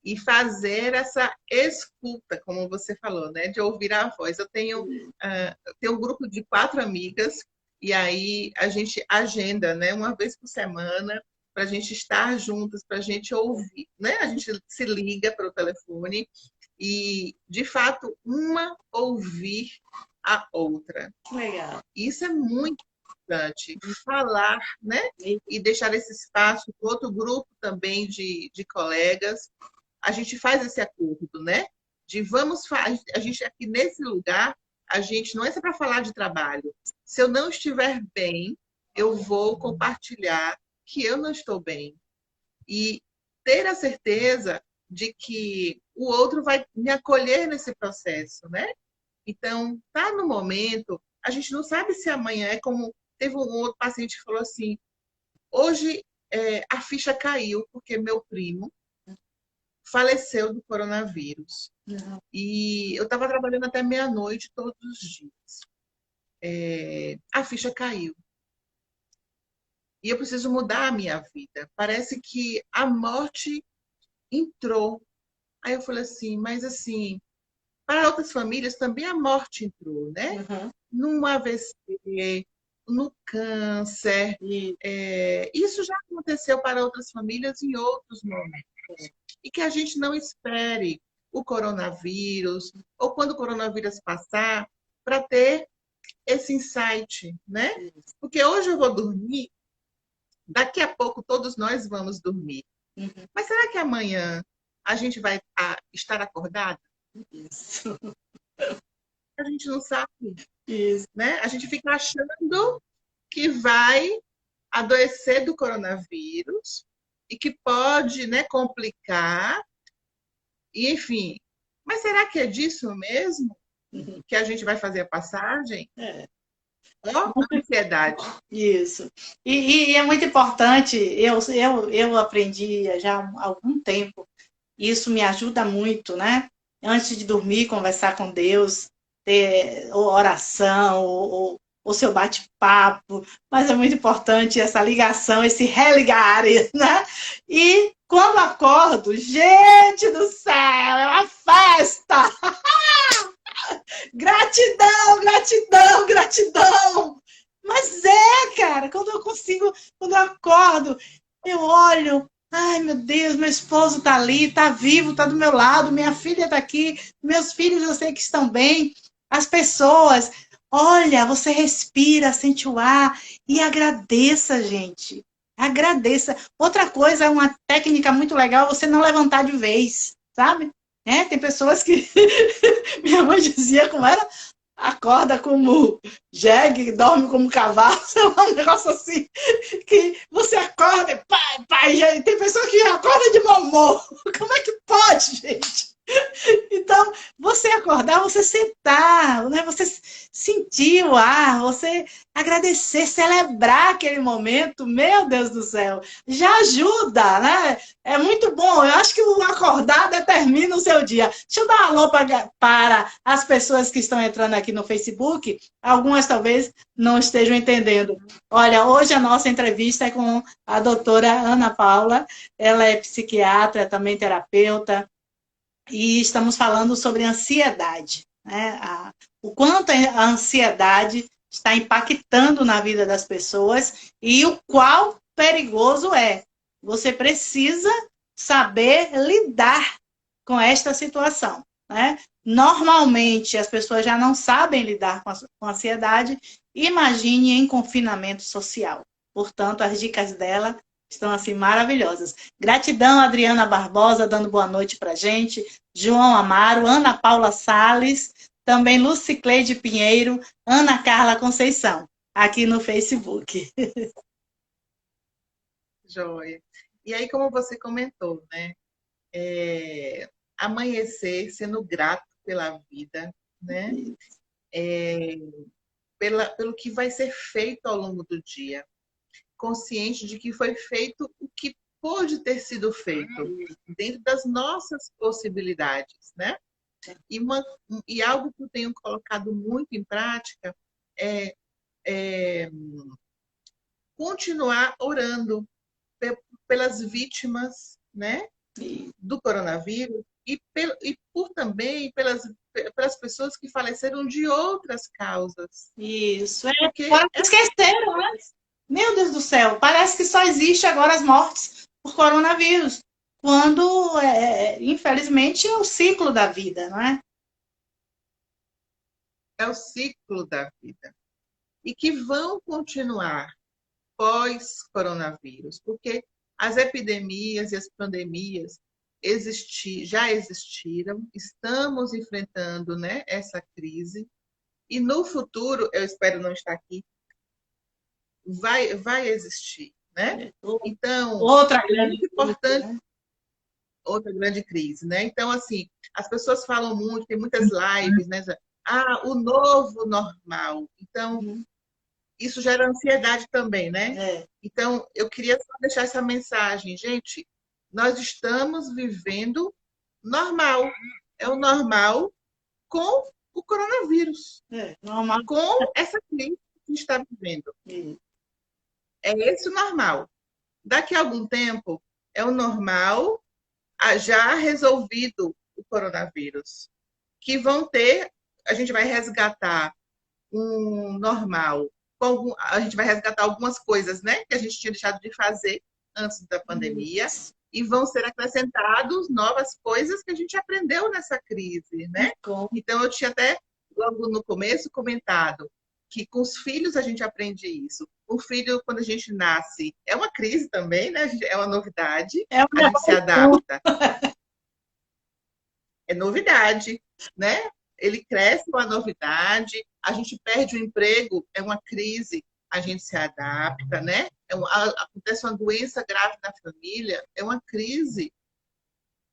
E fazer essa escuta, como você falou, né? De ouvir a voz. Eu tenho um grupo de 4 amigas E aí a gente agenda, né, uma vez por semana, para a gente estar juntas, para a gente ouvir, né? A gente se liga para o telefone e, de fato, uma ouvir a outra. Legal. Isso é muito importante. Falar, né? E deixar esse espaço para outro grupo também de colegas. A gente faz esse acordo, né? De vamos a gente aqui nesse lugar, a gente não é só para falar de trabalho. Se eu não estiver bem, eu vou compartilhar que eu não estou bem. E ter a certeza de que o outro vai me acolher nesse processo, né? Então, tá no momento, a gente não sabe se amanhã é como teve um outro paciente que falou assim: hoje a ficha caiu porque meu primo faleceu do coronavírus. Não. E eu estava trabalhando até meia-noite todos os dias. A ficha caiu. E eu preciso mudar a minha vida. Parece que a morte entrou. Aí eu falei assim, mas assim, para outras famílias também a morte entrou, né? Uhum. Num AVC, no câncer. Isso já aconteceu para outras famílias em outros momentos. E que a gente não espere o coronavírus, ou quando o coronavírus passar, para ter esse insight, né? Porque hoje eu vou dormir, daqui a pouco todos nós vamos dormir. Uhum. Mas será que amanhã a gente vai estar acordado? Isso. A gente não sabe. Isso. Né? A gente fica achando que vai adoecer do coronavírus e que pode, né, complicar. E, enfim, mas será que é disso mesmo que a gente vai fazer a passagem? Ó, ansiedade. Isso. E é muito importante, eu aprendi já há algum tempo, isso me ajuda muito, né? Antes de dormir, conversar com Deus, ter oração, o seu bate-papo, mas é muito importante essa ligação, esse religar, né? E quando acordo, gente do céu, é uma festa! Gratidão, gratidão, gratidão! Mas cara, quando eu consigo, quando eu acordo, eu olho, ai meu Deus, meu esposo tá ali, tá vivo, tá do meu lado, minha filha tá aqui, meus filhos eu sei que estão bem, as pessoas, olha, você respira, sente o ar e agradeça, gente. Agradeça. Outra coisa, uma técnica muito legal, você não levantar de vez, sabe? Tem pessoas que minha mãe dizia como era, acorda como jegue, dorme como cavalo, sei lá, um negócio assim, que você acorda e pai, tem pessoa que acorda de mau humor. Como é que pode, gente? Então, você acordar, você sentar, né? Você sentir o ar, você agradecer, celebrar aquele momento, meu Deus do céu, já ajuda, né? É muito bom. Eu acho que o acordar determina o seu dia. Deixa eu dar um alô para as pessoas que estão entrando aqui no Facebook. Algumas talvez não estejam entendendo. Olha, hoje a nossa entrevista é com a doutora Ana Paula. Ela é psiquiatra, também terapeuta, e estamos falando sobre ansiedade, né? O quanto a ansiedade está impactando na vida das pessoas e o qual perigoso é. Você precisa saber lidar com esta situação, né? Normalmente as pessoas já não sabem lidar com a ansiedade, imagine em confinamento social. Portanto, as dicas dela estão assim maravilhosas. Gratidão, Adriana Barbosa, dando boa noite para gente. João Amaro, Ana Paula Salles, também Lucicleide Pinheiro, Ana Carla Conceição, aqui no Facebook. Joia. E aí, como você comentou, né? Amanhecer sendo grato pela vida, né? Pelo que vai ser feito ao longo do dia. Consciente de que foi feito o que pôde ter sido feito, dentro das nossas possibilidades, né? E algo que eu tenho colocado muito em prática é continuar orando pelas vítimas, né, do coronavírus, e por também pelas pessoas que faleceram de outras causas. Isso. Porque Agora esqueceram, né? Meu Deus do céu, parece que só existe agora as mortes por coronavírus, quando, infelizmente, é o ciclo da vida, não é? é o ciclo da vida. E que vão continuar pós-coronavírus, porque as epidemias e as pandemias já existiram, estamos enfrentando, né, essa crise, e no futuro, eu espero não estar aqui, vai existir, né? Então, outra é grande muito importante, crise, né? outra grande crise, né? Então, assim, as pessoas falam muito, tem muitas lives, né? Ah, o novo normal. Então, isso gera ansiedade também, né? É. Então, eu queria só deixar essa mensagem, gente. Nós estamos vivendo normal. É o normal com o coronavírus, Normal. com essa crise que a gente está vivendo. É esse o normal. Daqui a algum tempo, é o normal já resolvido o coronavírus. Que vão ter, a gente vai resgatar um normal. A gente vai resgatar algumas coisas, né, que a gente tinha deixado de fazer antes da pandemia, e vão ser acrescentados novas coisas que a gente aprendeu nessa crise, né? Então, eu tinha até, logo no começo, comentado que com os filhos a gente aprende isso. O filho, quando a gente nasce, é uma crise também, né? É uma novidade, a gente se adapta. É novidade, né? Ele cresce com a novidade, a gente perde o emprego, é uma crise, a gente se adapta, né? Acontece uma doença grave na família, é uma crise,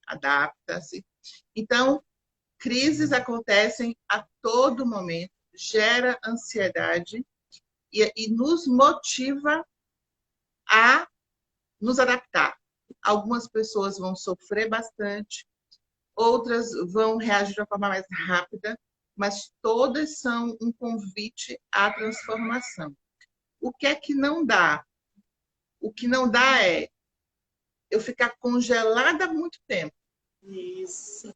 adapta-se. Então, crises acontecem a todo momento, gera ansiedade e nos motiva a nos adaptar. Algumas pessoas vão sofrer bastante, outras vão reagir de uma forma mais rápida, mas todas são um convite à transformação. O que é que não dá? O que não dá é eu ficar congelada há muito tempo. Isso.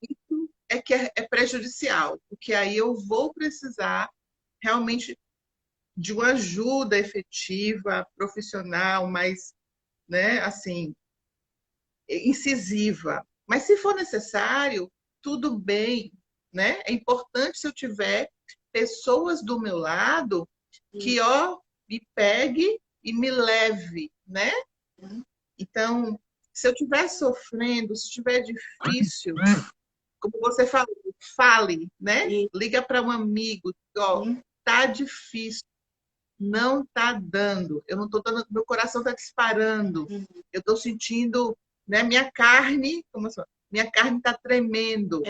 Isso é que é prejudicial, porque aí eu vou precisar realmente de uma ajuda efetiva, profissional, mais, né, assim, incisiva. Mas se for necessário, tudo bem, né? É importante se eu tiver pessoas do meu lado que, ó, me pegue e me leve, né? Então, se eu estiver sofrendo, se estiver difícil, como você falou, fale, né? Liga para um amigo, ó, tá difícil, não tá dando, eu não tô dando, meu coração tá disparando, eu tô sentindo, né, minha carne está tremendo.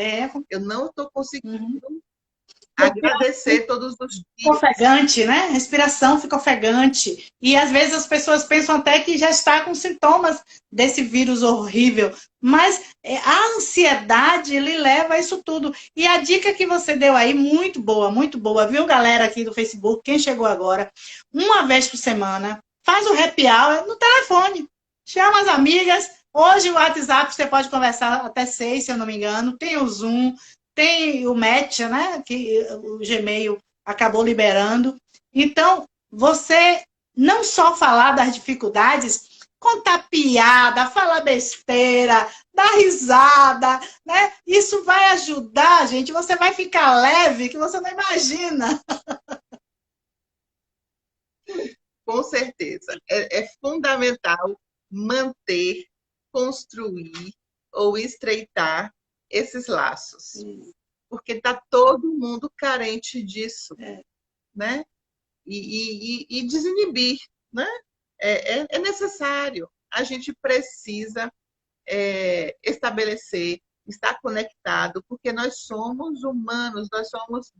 Eu não estou conseguindo agradecer todos os dias. Fica ofegante, né? A respiração fica ofegante. E às vezes as pessoas pensam até que já está com sintomas desse vírus horrível. Mas a ansiedade, ele leva a isso tudo. E a dica que você deu aí, muito boa, viu, galera aqui do Facebook, quem chegou agora, uma vez por semana, faz o happy hour no telefone. Chama as amigas. Hoje o WhatsApp você pode conversar até 6, se eu não me engano. Tem o Zoom, tem o Match, né? Que o Gmail acabou liberando. Então, você não só falar das dificuldades, contar piada, falar besteira, dar risada, né? Isso vai ajudar, gente. Você vai ficar leve, que você não imagina. Com certeza. É fundamental manter, construir ou estreitar esses laços. Porque está todo mundo carente disso, né? E desinibir, né? É necessário. A gente precisa estabelecer, estar conectado, porque nós somos humanos, nós somos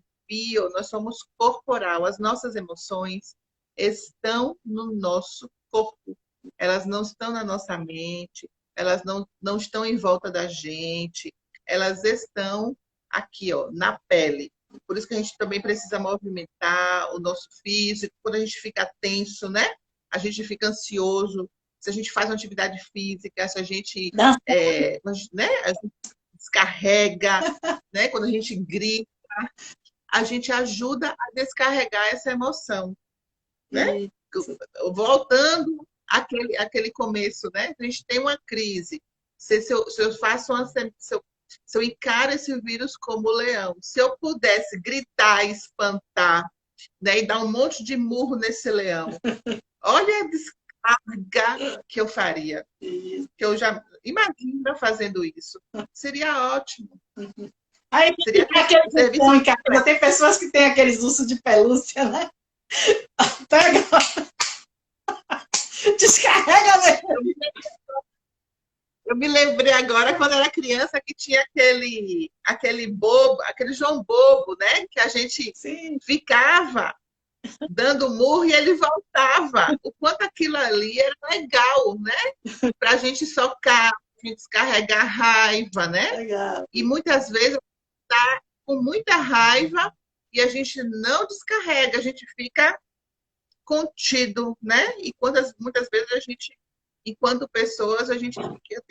nós somos corporal. As nossas emoções estão no nosso corpo. Elas não estão na nossa mente, elas não estão em volta da gente, elas estão aqui, ó, na pele. Por isso que a gente também precisa movimentar o nosso físico. Quando a gente fica tenso, né? A gente fica ansioso, se a gente faz uma atividade física, se a gente, Dança. né, a gente descarrega, né, quando a gente grita, a gente ajuda a descarregar essa emoção, né? Voltando àquele começo, né? A gente tem uma crise. Se eu faço uma, se eu encaro esse vírus como leão, se eu pudesse gritar, espantar, né, e dar um monte de murro nesse leão, olha a descarga que eu faria. Que eu já imagino fazendo isso. Seria ótimo. Aí Seria tem pessoas que têm aqueles ursos de pelúcia, né? Pega, descarrega mesmo. Eu me lembrei agora quando era criança que tinha aquele bobo, aquele João Bobo, né? Que a gente ficava dando murro e ele voltava. O quanto aquilo ali era legal, né? Para a gente socar, a gente descarregar raiva, né? Legal. E muitas vezes está com muita raiva e a gente não descarrega, a gente fica contido, né? E muitas vezes a gente, enquanto pessoas, a gente fica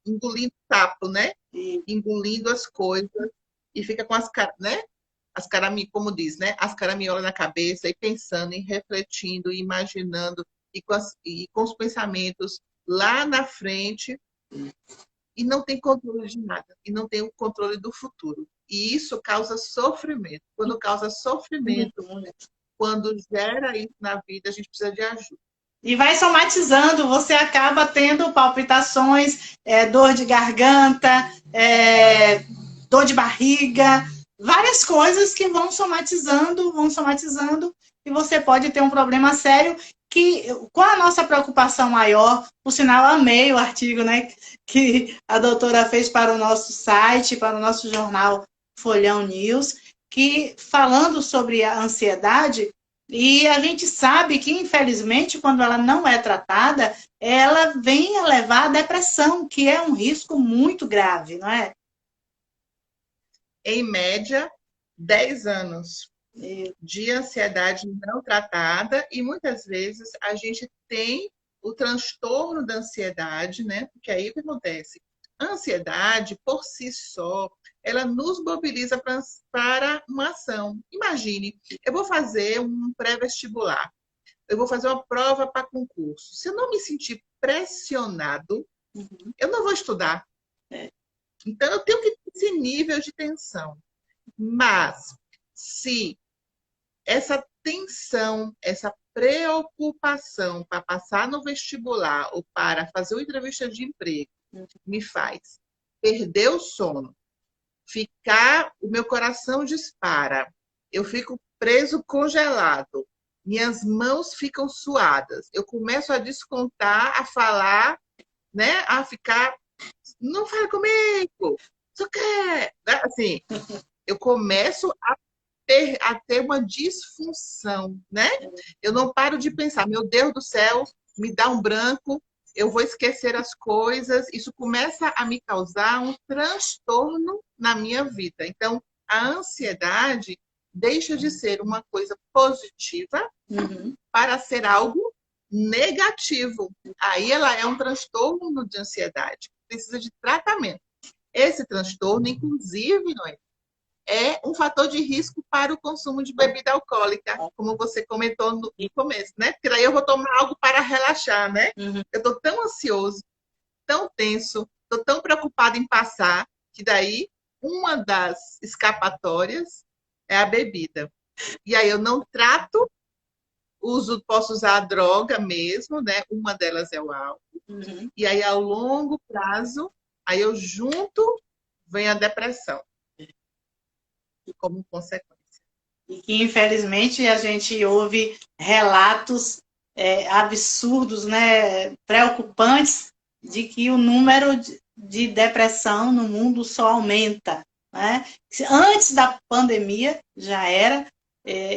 engolindo sapo, né? Engolindo as coisas e fica com as caras, né? Como diz, né? As caraminholas na cabeça e pensando, e refletindo, e imaginando, e com os pensamentos lá na frente, e não tem controle de nada, e não tem o controle do futuro. E isso causa sofrimento. Quando causa sofrimento, quando gera isso na vida, a gente precisa de ajuda. E vai somatizando, você acaba tendo palpitações, dor de garganta, dor de barriga, várias coisas que vão somatizando, e você pode ter um problema sério que, com a nossa preocupação maior, por sinal, amei o artigo, né, que a doutora fez para o nosso site, para o nosso jornal Folhão News, que falando sobre a ansiedade, e a gente sabe que, infelizmente, quando ela não é tratada, ela vem a levar à depressão, que é um risco muito grave, não é? Em média, 10 anos de ansiedade não tratada, e muitas vezes a gente tem o transtorno da ansiedade, né? Porque aí o que acontece? A ansiedade, por si só, ela nos mobiliza para uma ação. Imagine, eu vou fazer um pré-vestibular, eu vou fazer uma prova para concurso. Se eu não me sentir pressionado, eu não vou estudar. Então, eu tenho que ter esse nível de tensão. Mas, se essa tensão, essa preocupação para passar no vestibular ou para fazer uma entrevista de emprego me faz perder o sono, o meu coração dispara, eu fico preso congelado, minhas mãos ficam suadas, eu começo a descontar, a falar, né, a ficar, não fala comigo, só quer, assim, eu começo a ter uma disfunção, né? Eu não paro de pensar, meu Deus do céu, me dá um branco, eu vou esquecer as coisas, isso começa a me causar um transtorno na minha vida. Então, a ansiedade deixa de ser uma coisa positiva para ser algo negativo. Aí ela é um transtorno de ansiedade, precisa de tratamento. Esse transtorno, inclusive, é um fator de risco para o consumo de bebida alcoólica, como você comentou no começo, né? Porque daí eu vou tomar algo para relaxar, né? Eu estou tão ansioso, tão tenso, estou tão preocupada em passar, que daí uma das escapatórias é a bebida. E aí eu não trato, posso usar a droga mesmo, né? Uma delas é o álcool. E aí, ao longo prazo, aí eu junto, vem a depressão. Como consequência. E que, infelizmente, a gente ouve relatos absurdos, né, preocupantes, de que o número de depressão no mundo só aumenta. Né? Antes da pandemia, já era,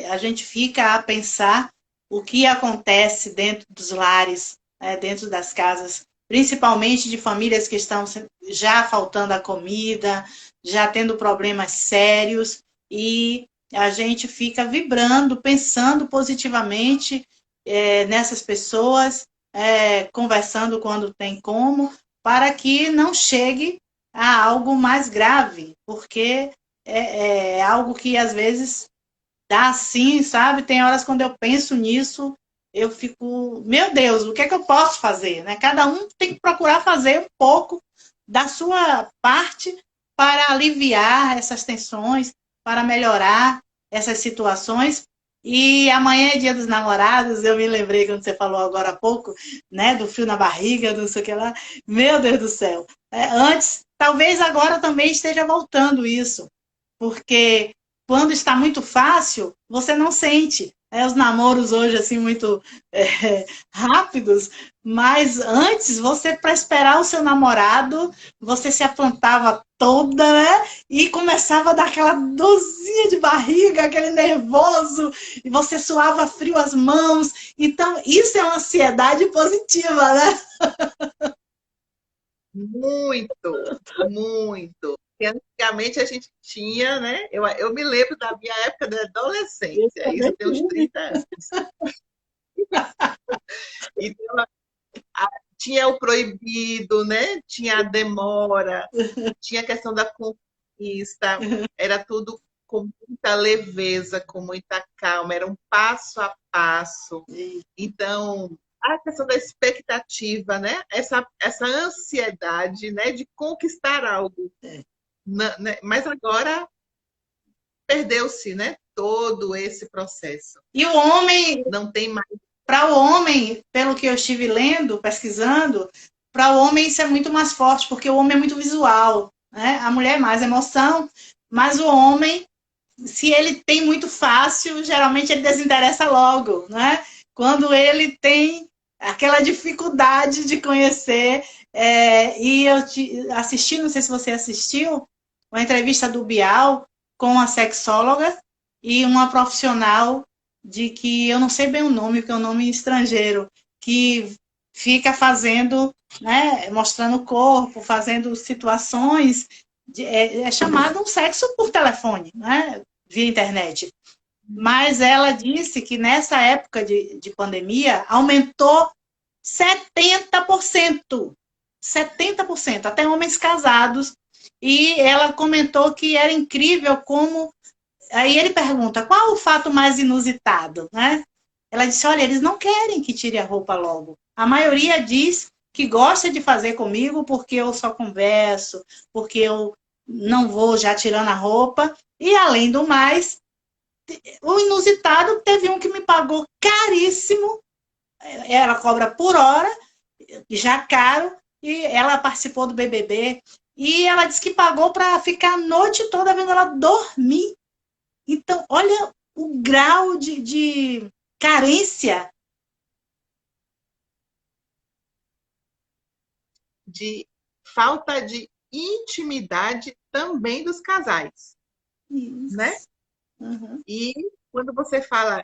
a gente fica a pensar o que acontece dentro dos lares, dentro das casas, principalmente de famílias que estão já faltando a comida, já tendo problemas sérios, e a gente fica vibrando, pensando positivamente nessas pessoas, conversando quando tem como, para que não chegue a algo mais grave, porque é algo que às vezes dá assim, sabe? Tem horas quando eu penso nisso, eu fico, meu Deus, o que é que eu posso fazer? Né? Cada um tem que procurar fazer um pouco da sua parte para aliviar essas tensões, para melhorar essas situações. E amanhã é dia dos namorados, eu me lembrei quando você falou agora há pouco, né, do frio na barriga, não sei o que lá. Meu Deus do céu. Antes, talvez agora também esteja voltando isso, porque quando está muito fácil, você não sente. Os namoros hoje, assim, muito rápidos, mas antes, você, para esperar o seu namorado, você se aprontava toda, né? E começava a dar aquela dorzinha de barriga, aquele nervoso, e você suava frio as mãos. Então, isso é uma ansiedade positiva, né? Muito, muito. E antigamente a gente tinha, né? Eu me lembro da minha época da Eu adolescência, isso também tem uns tive. 30 anos. Então, tinha o proibido, né? Tinha a demora, tinha a questão da conquista, era tudo com muita leveza, com muita calma, era um passo a passo. Então, a questão da expectativa, né? Essa ansiedade, né, de conquistar algo. Né? Mas agora perdeu-se, né, todo esse processo. E o homem, Não tem mais. para o homem, pelo que eu estive lendo, pesquisando, para o homem isso é muito mais forte, porque o homem é muito visual, né? A mulher é mais emoção, mas o homem, se ele tem muito fácil, geralmente ele desinteressa logo, né? Quando ele tem aquela dificuldade de conhecer, e eu assisti, não sei se você assistiu, uma entrevista do Bial com uma sexóloga e uma profissional de que eu não sei bem o nome, porque é um nome estrangeiro, que fica fazendo, né, mostrando o corpo, fazendo situações, é chamado um sexo por telefone, né, via internet. Mas ela disse que nessa época de pandemia aumentou 70%. 70%, até homens casados. E ela comentou que era incrível como. Aí ele pergunta: qual o fato mais inusitado? Né? Ela disse: olha, eles não querem que tire a roupa logo. A maioria diz que gosta de fazer comigo porque eu só converso, porque eu não vou já tirando a roupa. E além do mais, o inusitado teve um que me pagou caríssimo, ela cobra por hora, já caro, e ela participou do BBB, e ela disse que pagou para ficar a noite toda vendo ela dormir. Então, olha o grau de carência. De falta de intimidade também dos casais, Isso. né? Uhum. E quando você fala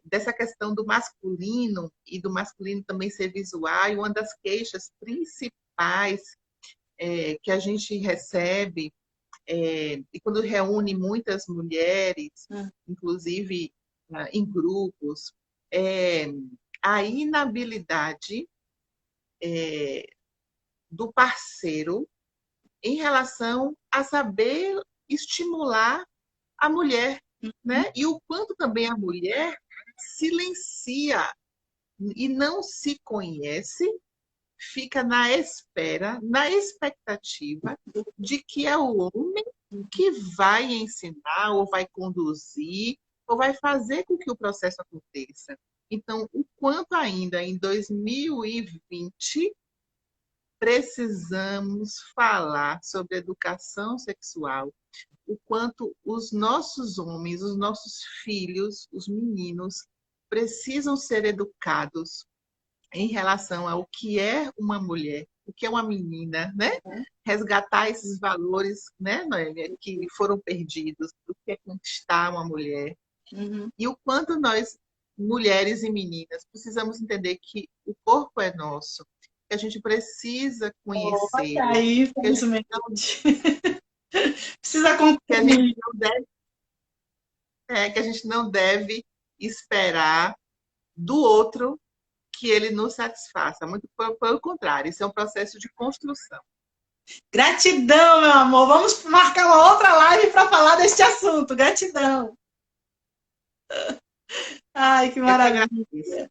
dessa questão do masculino e do masculino também ser visual, e uma das queixas principais que a gente recebe, e quando reúne muitas mulheres, inclusive em grupos, é a inabilidade do parceiro em relação a saber estimular a mulher, né? E o quanto também a mulher silencia e não se conhece, fica na espera, na expectativa de que é o homem que vai ensinar, ou vai conduzir, ou vai fazer com que o processo aconteça. Então, o quanto ainda em 2020 precisamos falar sobre educação sexual, o quanto os nossos homens, os nossos filhos, os meninos, precisam ser educados em relação ao que é uma mulher, o que é uma menina, né? Resgatar esses valores, né, Noémia, que foram perdidos, do que é conquistar uma mulher. Uhum. E o quanto nós, mulheres e meninas, precisamos entender que o corpo é nosso, que a gente precisa conhecê-lo. Aí, infelizmente. Precisa Que a gente concluir. não deve, que a gente não deve esperar do outro que ele nos satisfaça. Muito pelo contrário, isso é um processo de construção. Gratidão, meu amor. Vamos marcar uma outra live para falar deste assunto. Gratidão. Ai, que maravilha.